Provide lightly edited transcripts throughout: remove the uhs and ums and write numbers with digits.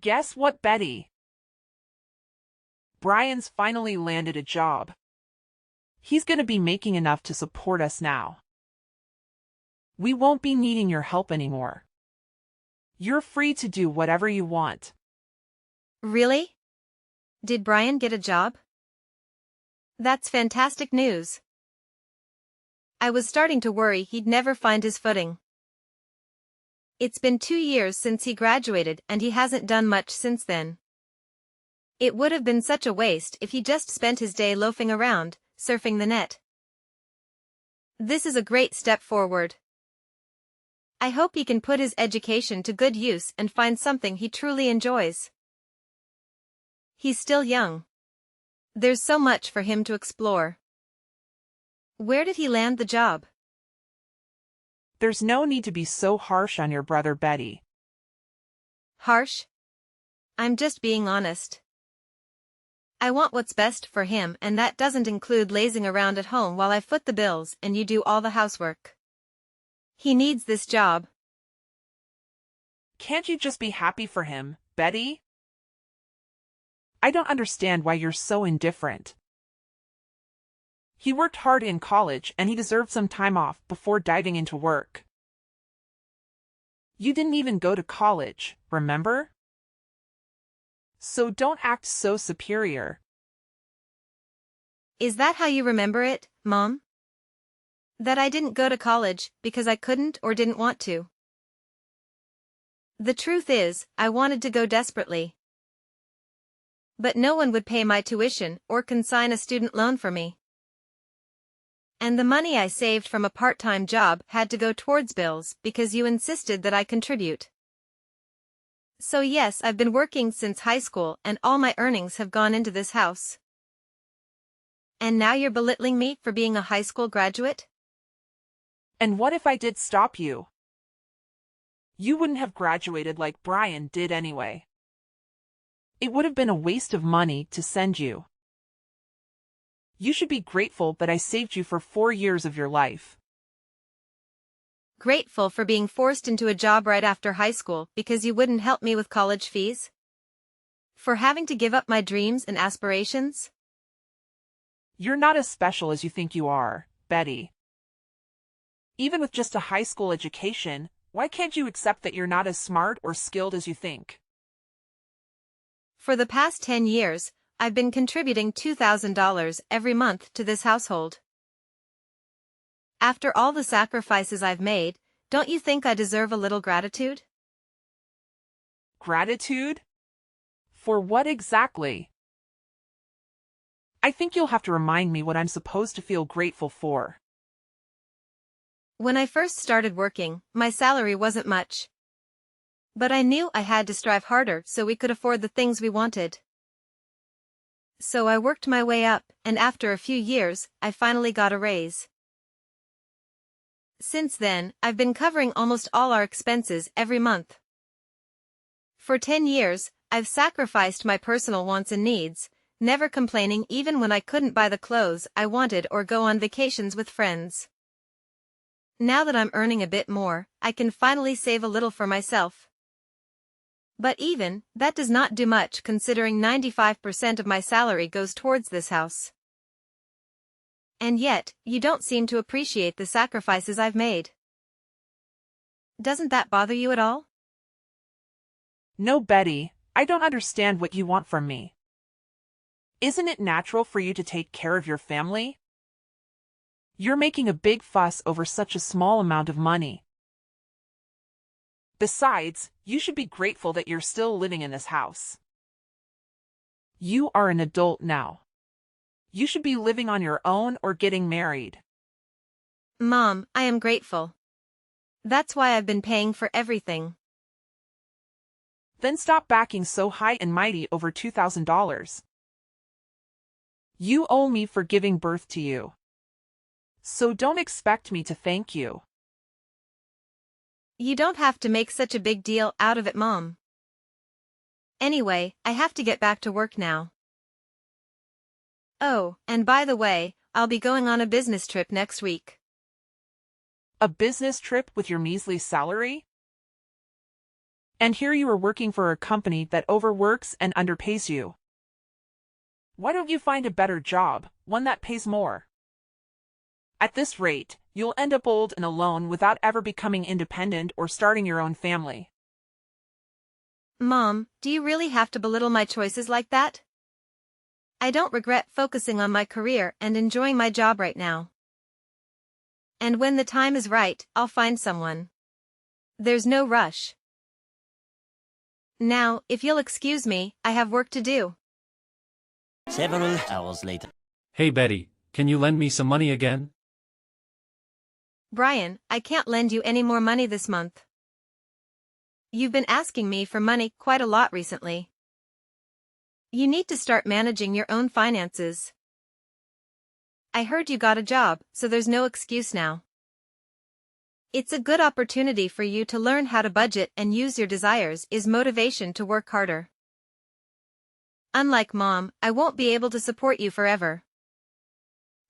Guess what, Betty? Brian's finally landed a job. He's going to be making enough to support us now. We won't be needing your help anymore. You're free to do whatever you want. Really? Did Brian get a job? That's fantastic news. I was starting to worry he'd never find his footing. It's been 2 years since he graduated and he hasn't done much since then. It would have been such a waste if he just spent his day loafing around, surfing the net. This is a great step forward. I hope he can put his education to good use and find something he truly enjoys. He's still young. There's so much for him to explore. Where did he land the job? There's no need to be so harsh on your brother, Betty. Harsh? I'm just being honest. I want what's best for him, and that doesn't include lazing around at home while I foot the bills and you do all the housework. He needs this job. Can't you just be happy for him, Betty? I don't understand why you're so indifferent. He worked hard in college and he deserved some time off before diving into work. You didn't even go to college, remember? So don't act so superior. Is that how you remember it, Mom? That I didn't go to college because I couldn't or didn't want to? The truth is, I wanted to go desperately. But no one would pay my tuition or consign a student loan for me. And the money I saved from a part-time job had to go towards bills because you insisted that I contribute. So yes, I've been working since high school and all my earnings have gone into this house. And now you're belittling me for being a high school graduate? And what if I did stop you? You wouldn't have graduated like Brian did anyway. It would have been a waste of money to send you. You should be grateful that I saved you for 4 years of your life. Grateful for being forced into a job right after high school because you wouldn't help me with college fees? For having to give up my dreams and aspirations? You're not as special as you think you are, Betty. Even with just a high school education, why can't you accept that you're not as smart or skilled as you think? For the past 10 years, I've been contributing $2,000 every month to this household. After all the sacrifices I've made, don't you think I deserve a little gratitude? Gratitude? For what exactly? I think you'll have to remind me what I'm supposed to feel grateful for. When I first started working, my salary wasn't much. But I knew I had to strive harder so we could afford the things we wanted. So I worked my way up, and after a few years, I finally got a raise. Since then, I've been covering almost all our expenses every month. For 10 years, I've sacrificed my personal wants and needs, never complaining even when I couldn't buy the clothes I wanted or go on vacations with friends. Now that I'm earning a bit more, I can finally save a little for myself. But even that does not do much considering 95% of my salary goes towards this house. And yet, you don't seem to appreciate the sacrifices I've made. Doesn't that bother you at all? No, Betty, I don't understand what you want from me. Isn't it natural for you to take care of your family? You're making a big fuss over such a small amount of money. Besides, you should be grateful that you're still living in this house. You are an adult now. You should be living on your own or getting married. Mom, I am grateful. That's why I've been paying for everything. Then stop backing so high and mighty over $2,000. You owe me for giving birth to you. So don't expect me to thank you. You don't have to make such a big deal out of it, Mom. Anyway, I have to get back to work now. Oh, and by the way, I'll be going on a business trip next week. A business trip with your measly salary? And here you are working for a company that overworks and underpays you. Why don't you find a better job, one that pays more? At this rate, you'll end up old and alone without ever becoming independent or starting your own family. Mom, do you really have to belittle my choices like that? I don't regret focusing on my career and enjoying my job right now. And when the time is right, I'll find someone. There's no rush. Now, if you'll excuse me, I have work to do. Several hours later. Hey Betty, can you lend me some money again? Brian, I can't lend you any more money this month. You've been asking me for money quite a lot recently. You need to start managing your own finances. I heard you got a job, so there's no excuse now. It's a good opportunity for you to learn how to budget and use your desires is motivation to work harder. Unlike Mom, I won't be able to support you forever.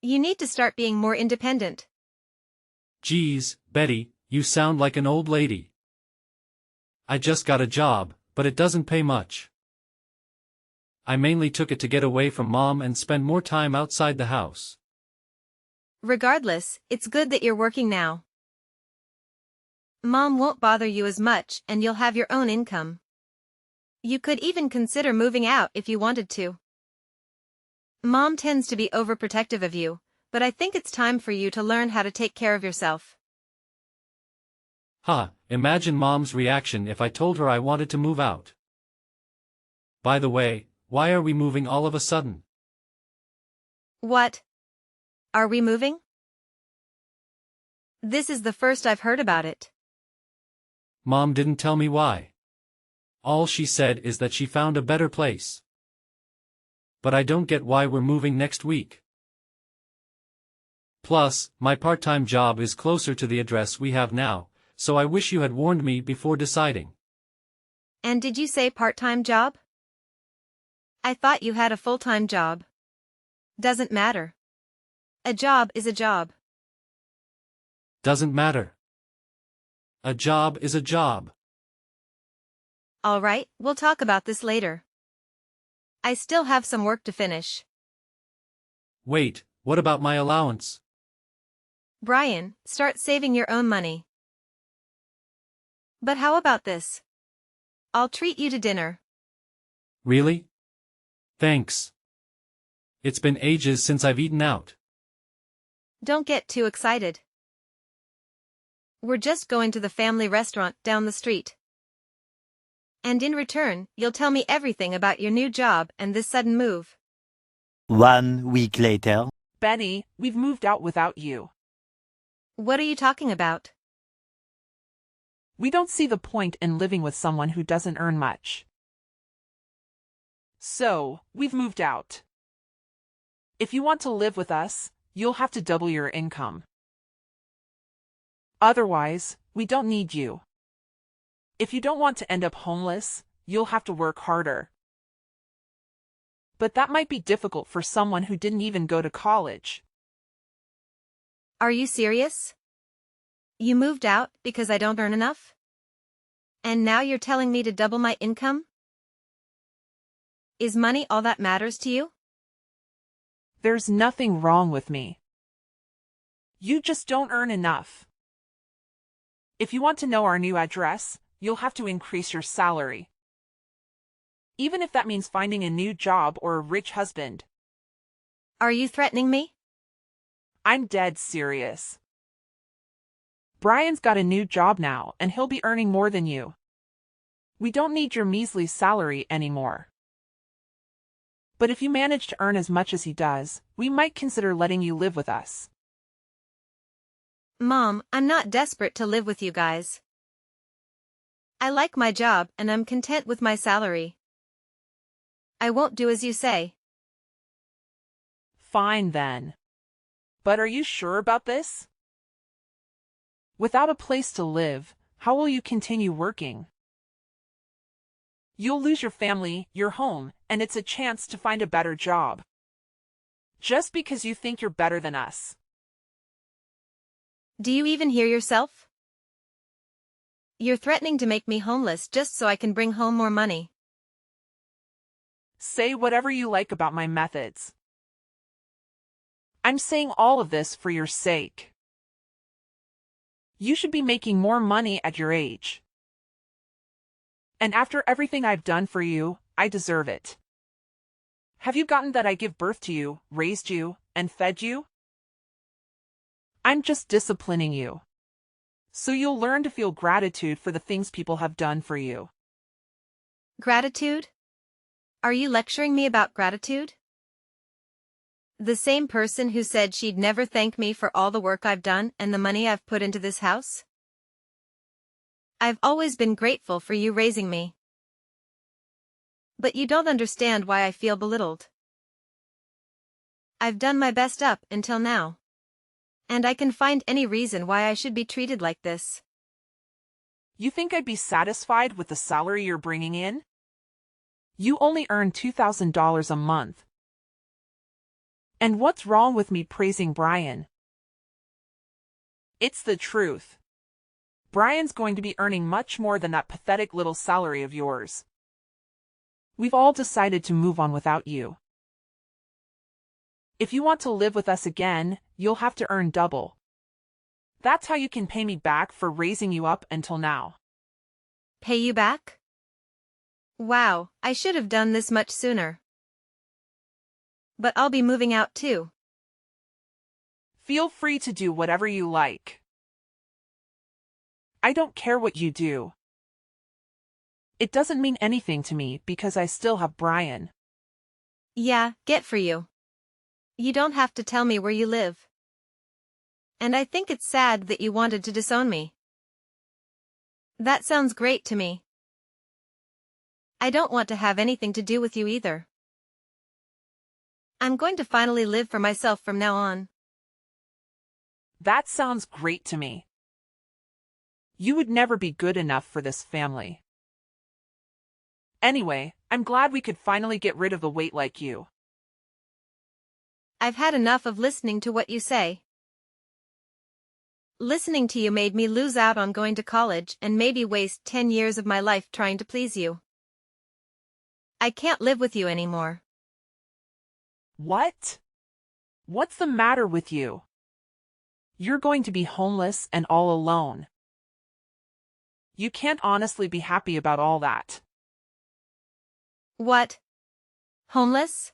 You need to start being more independent. Geez, Betty, you sound like an old lady. I just got a job, but it doesn't pay much. I mainly took it to get away from Mom and spend more time outside the house. Regardless, it's good that you're working now. Mom won't bother you as much and you'll have your own income. You could even consider moving out if you wanted to. Mom tends to be overprotective of you, but I think it's time for you to learn how to take care of yourself. Imagine Mom's reaction if I told her I wanted to move out. By the way, why are we moving all of a sudden? What? Are we moving? This is the first I've heard about it. Mom didn't tell me why. All she said is that she found a better place. But I don't get why we're moving next week. Plus, my part-time job is closer to the address we have now, so I wish you had warned me before deciding. And did you say part-time job? I thought you had a full-time job. Doesn't matter. A job is a job. Doesn't matter. A job is a job. All right, we'll talk about this later. I still have some work to finish. Wait, what about my allowance? Brian, start saving your own money. But how about this? I'll treat you to dinner. Really? Thanks. It's been ages since I've eaten out. Don't get too excited. We're just going to the family restaurant down the street. And in return, you'll tell me everything about your new job and this sudden move. 1 week later. Benny, we've moved out without you. What are you talking about? We don't see the point in living with someone who doesn't earn much. So, we've moved out. If you want to live with us, you'll have to double your income. Otherwise, we don't need you. If you don't want to end up homeless, you'll have to work harder. But that might be difficult for someone who didn't even go to college. Are you serious? You moved out because I don't earn enough? And now you're telling me to double my income? Is money all that matters to you? There's nothing wrong with me. You just don't earn enough. If you want to know our new address, you'll have to increase your salary. Even if that means finding a new job or a rich husband. Are you threatening me? I'm dead serious. Brian's got a new job now and he'll be earning more than you. We don't need your measly salary anymore. But if you manage to earn as much as he does, we might consider letting you live with us. Mom, I'm not desperate to live with you guys. I like my job and I'm content with my salary. I won't do as you say. Fine then. But are you sure about this? Without a place to live, how will you continue working? You'll lose your family, your home, and it's a chance to find a better job. Just because you think you're better than us. Do you even hear yourself? You're threatening to make me homeless just so I can bring home more money. Say whatever you like about my methods. I'm saying all of this for your sake. You should be making more money at your age. And after everything I've done for you, I deserve it. Have you gotten that I give birth to you, raised you, and fed you? I'm just disciplining you. So you'll learn to feel gratitude for the things people have done for you. Gratitude? Are you lecturing me about gratitude? The same person who said she'd never thank me for all the work I've done and the money I've put into this house? I've always been grateful for you raising me. But you don't understand why I feel belittled. I've done my best up until now. And I can find any reason why I should be treated like this. You think I'd be satisfied with the salary you're bringing in? You only earn $2,000 a month. And what's wrong with me praising Brian? It's the truth. Brian's going to be earning much more than that pathetic little salary of yours. We've all decided to move on without you. If you want to live with us again, you'll have to earn double. That's how you can pay me back for raising you up until now. Pay you back? Wow, I should have done this much sooner. But I'll be moving out too. Feel free to do whatever you like. I don't care what you do. It doesn't mean anything to me because I still have Brian. Yeah, get for you. You don't have to tell me where you live. And I think it's sad that you wanted to disown me. That sounds great to me. I don't want to have anything to do with you either. I'm going to finally live for myself from now on. That sounds great to me. You would never be good enough for this family. Anyway, I'm glad we could finally get rid of a weight like you. I've had enough of listening to what you say. Listening to you made me lose out on going to college and maybe waste 10 years of my life trying to please you. I can't live with you anymore. What? What's the matter with you? You're going to be homeless and all alone. You can't honestly be happy about all that. What? Homeless?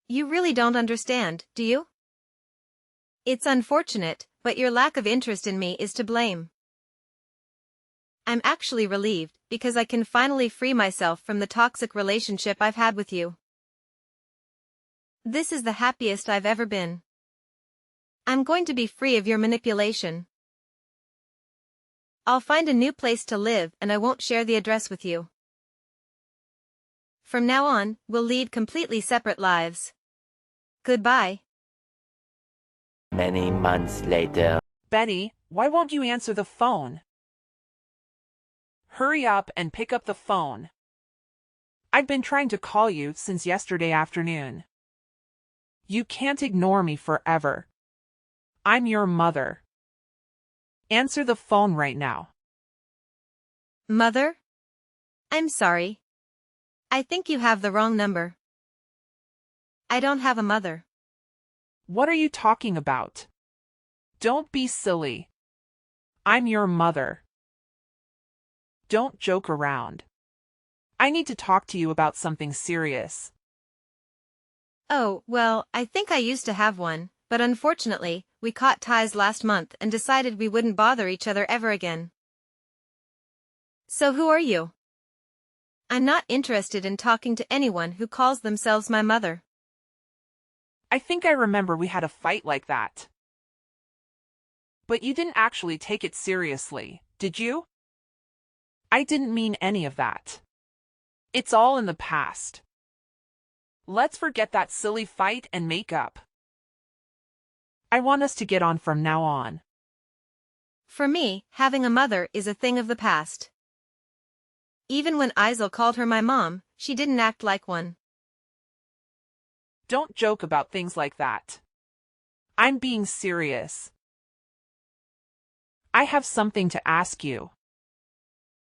You really don't understand, do you? It's unfortunate, but your lack of interest in me is to blame. I'm actually relieved because I can finally free myself from the toxic relationship I've had with you. This is the happiest I've ever been. I'm going to be free of your manipulation. I'll find a new place to live and I won't share the address with you. From now on, we'll lead completely separate lives. Goodbye. Many months later. Betty, why won't you answer the phone? Hurry up and pick up the phone. I've been trying to call you since yesterday afternoon. You can't ignore me forever. I'm your mother. Answer the phone right now. Mother? I'm sorry. I think you have the wrong number. I don't have a mother. What are you talking about? Don't be silly. I'm your mother. Don't joke around. I need to talk to you about something serious. Oh, well, I think I used to have one, but unfortunately, we caught ties last month and decided we wouldn't bother each other ever again. So who are you? I'm not interested in talking to anyone who calls themselves my mother. I think I remember we had a fight like that. But you didn't actually take it seriously, did you? I didn't mean any of that. It's all in the past. Let's forget that silly fight and make up. I want us to get on from now on. For me, having a mother is a thing of the past. Even when Isel called her my mom, she didn't act like one. Don't joke about things like that. I'm being serious. I have something to ask you.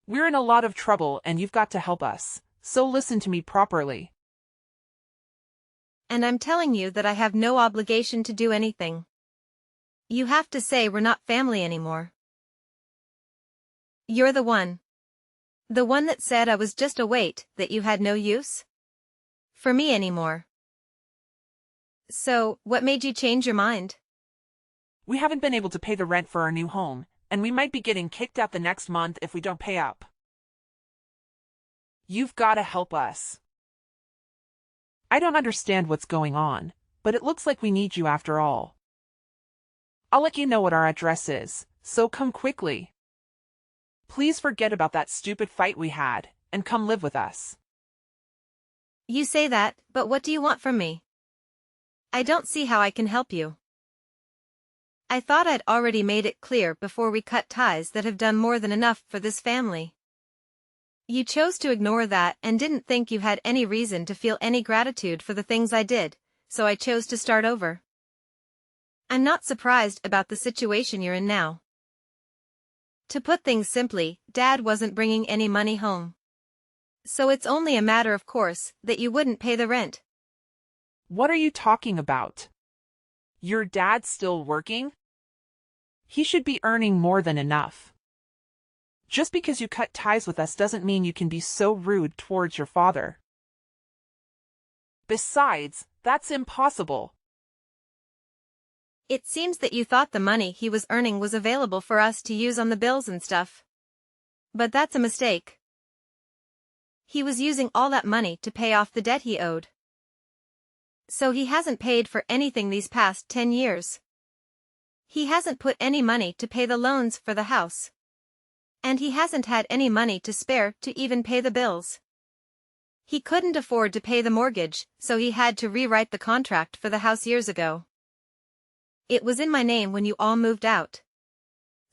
We're in a lot of trouble and you've got to help us, so listen to me properly. And I'm telling you that I have no obligation to do anything. You have to say we're not family anymore. You're the one. The one that said I was just a weight, that you had no use for me anymore. So, what made you change your mind? We haven't been able to pay the rent for our new home, and we might be getting kicked out the next month if we don't pay up. You've got to help us. I don't understand what's going on, but it looks like we need you after all. I'll let you know what our address is, so come quickly. Please forget about that stupid fight we had, and come live with us. You say that, but what do you want from me? I don't see how I can help you. I thought I'd already made it clear before we cut ties that have done more than enough for this family. You chose to ignore that and didn't think you had any reason to feel any gratitude for the things I did, so I chose to start over. I'm not surprised about the situation you're in now. To put things simply, Dad wasn't bringing any money home. So it's only a matter of course that you wouldn't pay the rent. What are you talking about? Your dad's still working? He should be earning more than enough. Just because you cut ties with us doesn't mean you can be so rude towards your father. Besides, that's impossible. It seems that you thought the money he was earning was available for us to use on the bills and stuff. But that's a mistake. He was using all that money to pay off the debt he owed. So he hasn't paid for anything these past 10 years. He hasn't put any money to pay the loans for the house. And he hasn't had any money to spare to even pay the bills. He couldn't afford to pay the mortgage, so he had to rewrite the contract for the house years ago. It was in my name when you all moved out.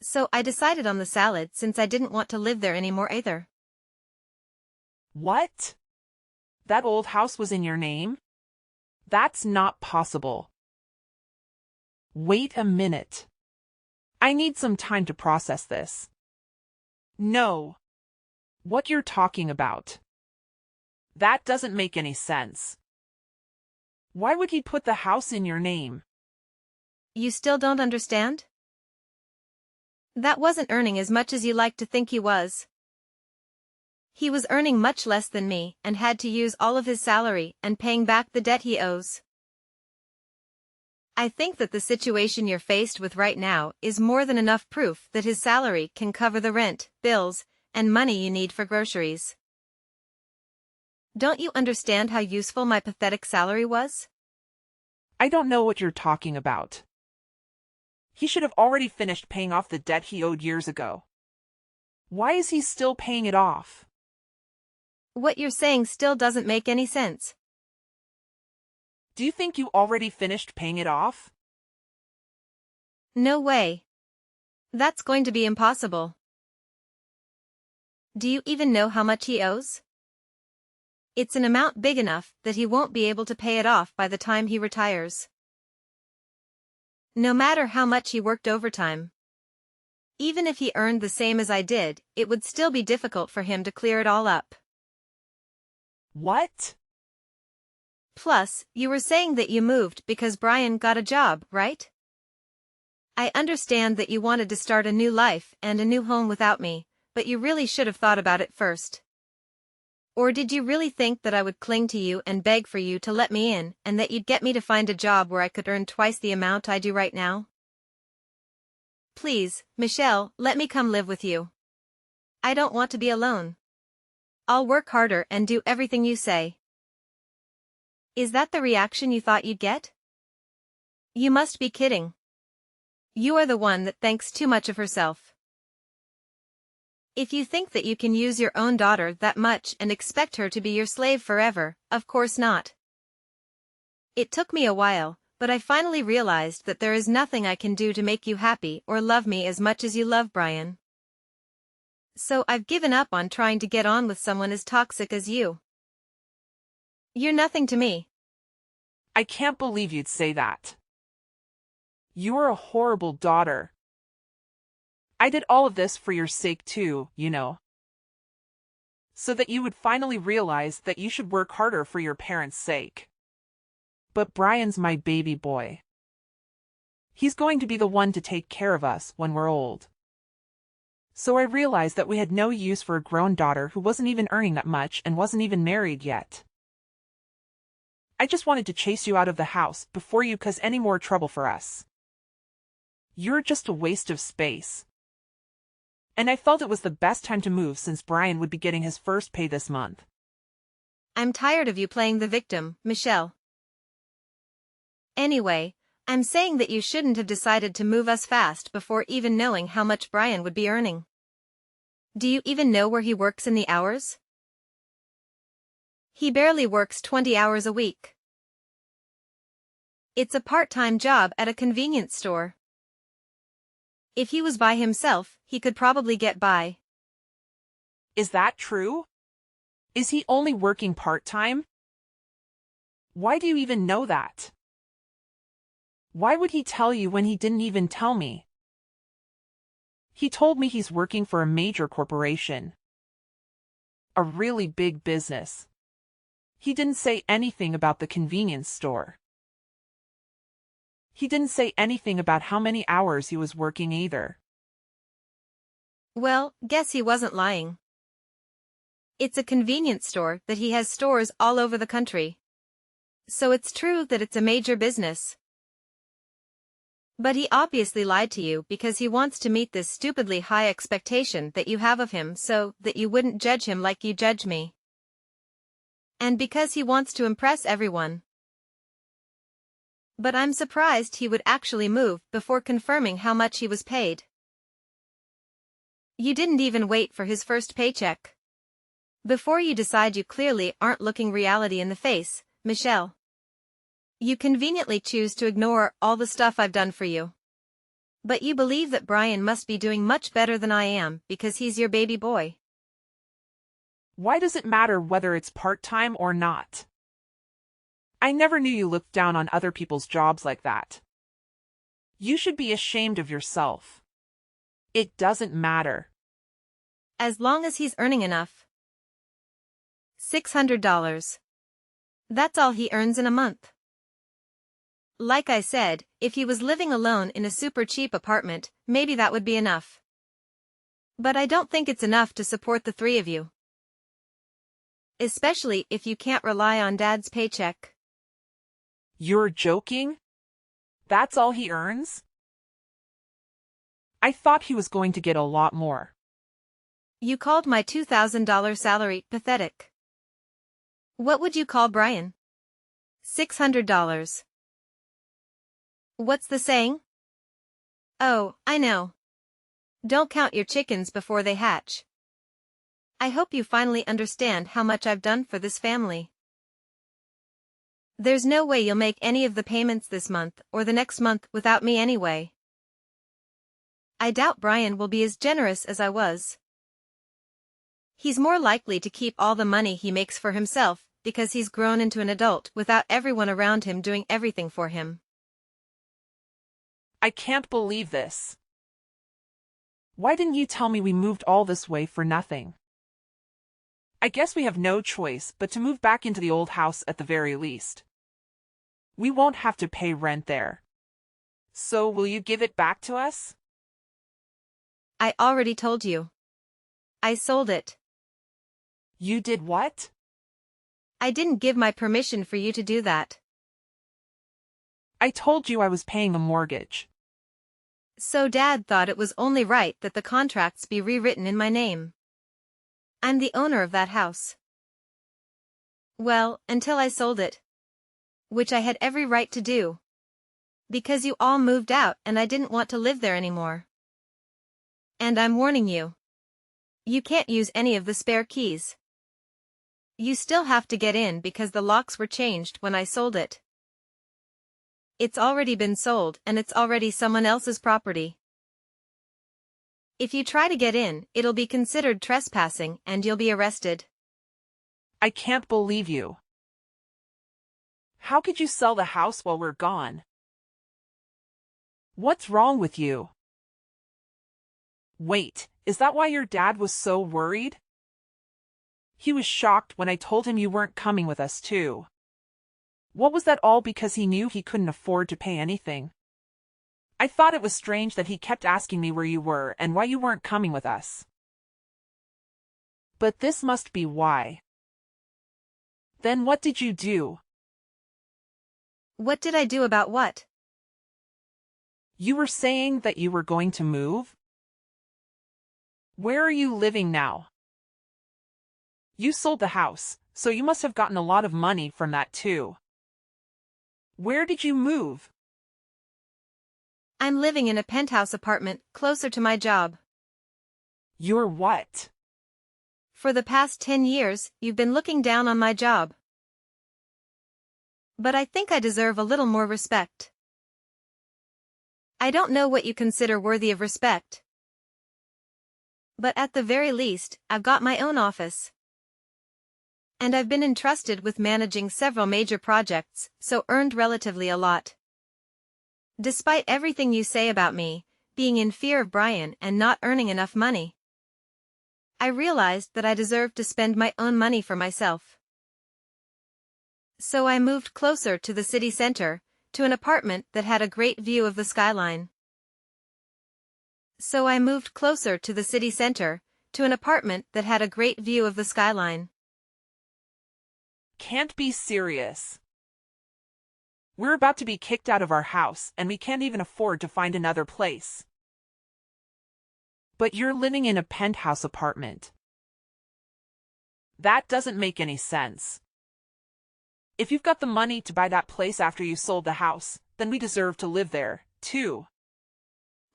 So I decided on the salad since I didn't want to live there anymore either. What? That old house was in your name? That's not possible. Wait a minute. I need some time to process this. No. What you're talking about? That doesn't make any sense. Why would he put the house in your name? You still don't understand? That wasn't earning as much as you like to think he was. He was earning much less than me and had to use all of his salary and paying back the debt he owes. I think that the situation you're faced with right now is more than enough proof that his salary can cover the rent, bills, and money you need for groceries. Don't you understand how useful my pathetic salary was? I don't know what you're talking about. He should have already finished paying off the debt he owed years ago. Why is he still paying it off? What you're saying still doesn't make any sense. Do you think you already finished paying it off? No way. That's going to be impossible. Do you even know how much he owes? It's an amount big enough that he won't be able to pay it off by the time he retires. No matter how much he worked overtime. Even if he earned the same as I did, it would still be difficult for him to clear it all up. What? Plus, you were saying that you moved because Brian got a job, right? I understand that you wanted to start a new life and a new home without me, but you really should have thought about it first. Or did you really think that I would cling to you and beg for you to let me in, and that you'd get me to find a job where I could earn twice the amount I do right now? Please, Michelle, let me come live with you. I don't want to be alone. I'll work harder and do everything you say. Is that the reaction you thought you'd get? You must be kidding. You are the one that thinks too much of herself. If you think that you can use your own daughter that much and expect her to be your slave forever, of course not. It took me a while, but I finally realized that there is nothing I can do to make you happy or love me as much as you love Brian. So I've given up on trying to get on with someone as toxic as you. You're nothing to me. I can't believe you'd say that. You're a horrible daughter. I did all of this for your sake too, you know. so that you would finally realize that you should work harder for your parents' sake. But Brian's my baby boy. He's going to be the one to take care of us when we're old. So I realized that we had no use for a grown daughter who wasn't even earning that much and wasn't even married yet. I just wanted to chase you out of the house before you cause any more trouble for us. You're just a waste of space. And I felt it was the best time to move since Brian would be getting his first pay this month. I'm tired of you playing the victim, Michelle. Anyway, I'm saying that you shouldn't have decided to move us fast before even knowing how much Brian would be earning. Do you even know where he works in the hours? He barely works 20 hours a week. It's a part-time job at a convenience store. If he was by himself, he could probably get by. Is that true? Is he only working part-time? Why do you even know that? Why would he tell you when he didn't even tell me? He told me he's working for a major corporation. A really big business. He didn't say anything about the convenience store. He didn't say anything about how many hours he was working either. Well, guess he wasn't lying. It's a convenience store that he has stores all over the country. So it's true that it's a major business. But he obviously lied to you because he wants to meet this stupidly high expectation that you have of him so that you wouldn't judge him like you judge me. And because he wants to impress everyone. But I'm surprised he would actually move before confirming how much he was paid. You didn't even wait for his first paycheck. Before you decide, you clearly aren't looking reality in the face, Michelle. You conveniently choose to ignore all the stuff I've done for you. But you believe that Brian must be doing much better than I am because he's your baby boy. Why does it matter whether it's part-time or not? I never knew you looked down on other people's jobs like that. You should be ashamed of yourself. It doesn't matter. As long as he's earning enough. $600. That's all he earns in a month. Like I said, if he was living alone in a super cheap apartment, maybe that would be enough. But I don't think it's enough to support the three of you. Especially if you can't rely on Dad's paycheck. You're joking? That's all he earns? I thought he was going to get a lot more. You called my $2,000 salary pathetic. What would you call Brian? $600. What's the saying? Oh, I know. Don't count your chickens before they hatch. I hope you finally understand how much I've done for this family. There's no way you'll make any of the payments this month or the next month without me anyway. I doubt Brian will be as generous as I was. He's more likely to keep all the money he makes for himself because he's grown into an adult without everyone around him doing everything for him. I can't believe this. Why didn't you tell me we moved all this way for nothing? I guess we have no choice but to move back into the old house at the very least. We won't have to pay rent there. So will you give it back to us? I already told you. I sold it. You did what? I didn't give my permission for you to do that. I told you I was paying a mortgage. So Dad thought it was only right that the contracts be rewritten in my name. I'm the owner of that house. Well, until I sold it. Which I had every right to do. Because you all moved out and I didn't want to live there anymore. And I'm warning you. You can't use any of the spare keys. You still have to get in because the locks were changed when I sold it. It's already been sold and it's already someone else's property. If you try to get in, it'll be considered trespassing and you'll be arrested. I can't believe you. How could you sell the house while we're gone? What's wrong with you? Wait, is that why your dad was so worried? He was shocked when I told him you weren't coming with us too. What was that all because he knew he couldn't afford to pay anything? I thought it was strange that he kept asking me where you were and why you weren't coming with us. But this must be why. Then what did you do? What did I do about what? You were saying that you were going to move? Where are you living now? You sold the house, so you must have gotten a lot of money from that too. Where did you move? I'm living in a penthouse apartment closer to my job. You're what? For the past 10 years, you've been looking down on my job. But I think I deserve a little more respect. I don't know what you consider worthy of respect. But at the very least, I've got my own office. And I've been entrusted with managing several major projects, so earned relatively a lot. Despite everything you say about me, being in fear of Brian and not earning enough money, I realized that I deserved to spend my own money for myself. So I moved closer to the city center, to an apartment that had a great view of the skyline. Can't be serious. We're about to be kicked out of our house and we can't even afford to find another place. But you're living in a penthouse apartment. That doesn't make any sense. If you've got the money to buy that place after you sold the house, then we deserve to live there, too.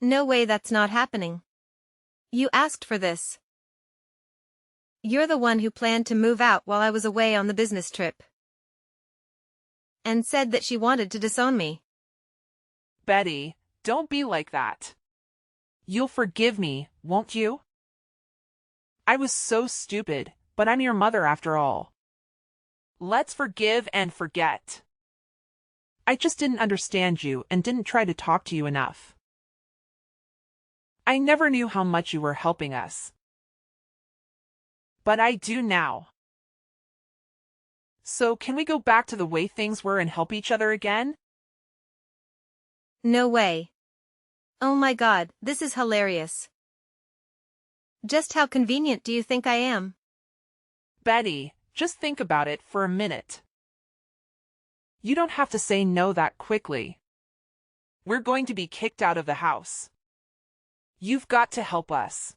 No way, that's not happening. You asked for this. You're the one who planned to move out while I was away on the business trip. And said that she wanted to disown me. Betty, don't be like that. You'll forgive me, won't you? I was so stupid, but I'm your mother after all. Let's forgive and forget. I just didn't understand you and didn't try to talk to you enough. I never knew how much you were helping us. But I do now. So can we go back to the way things were and help each other again? No way. Oh my God, this is hilarious. Just how convenient do you think I am? Betty, just think about it for a minute. You don't have to say no that quickly. We're going to be kicked out of the house. You've got to help us.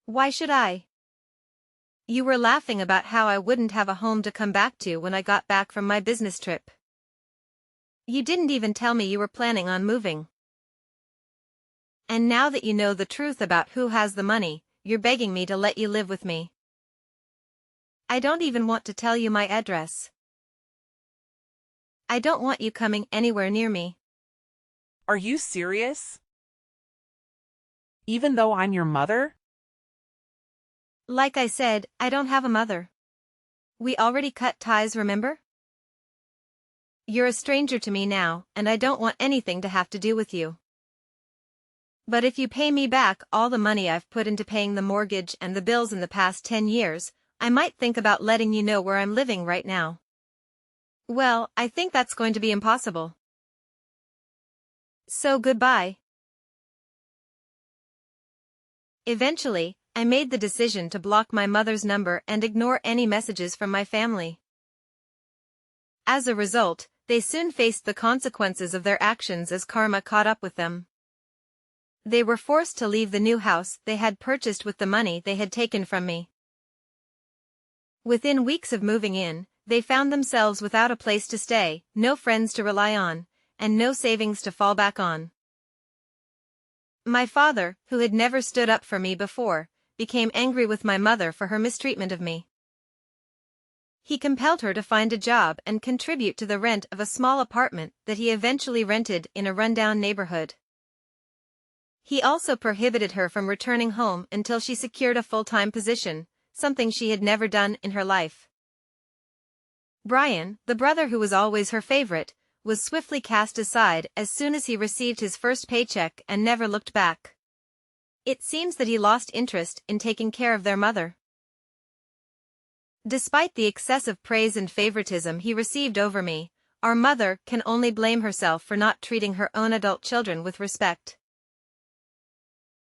Why should I? You were laughing about how I wouldn't have a home to come back to when I got back from my business trip. You didn't even tell me you were planning on moving. And now that you know the truth about who has the money, you're begging me to let you live with me. I don't even want to tell you my address. I don't want you coming anywhere near me. Are you serious? Even though I'm your mother? Like I said, I don't have a mother. We already cut ties, remember? You're a stranger to me now, and I don't want anything to have to do with you. But if you pay me back all the money I've put into paying the mortgage and the bills in the past 10 years, I might think about letting you know where I'm living right now. Well, I think that's going to be impossible. So goodbye. Eventually, I made the decision to block my mother's number and ignore any messages from my family. As a result, they soon faced the consequences of their actions as karma caught up with them. They were forced to leave the new house they had purchased with the money they had taken from me. Within weeks of moving in, they found themselves without a place to stay, no friends to rely on, and no savings to fall back on. My father, who had never stood up for me before, became angry with my mother for her mistreatment of me. He compelled her to find a job and contribute to the rent of a small apartment that he eventually rented in a rundown neighborhood. He also prohibited her from returning home until she secured a full-time position, something she had never done in her life. Brian, the brother who was always her favorite, was swiftly cast aside as soon as he received his first paycheck and never looked back. It seems that he lost interest in taking care of their mother. Despite the excessive praise and favoritism he received over me, our mother can only blame herself for not treating her own adult children with respect.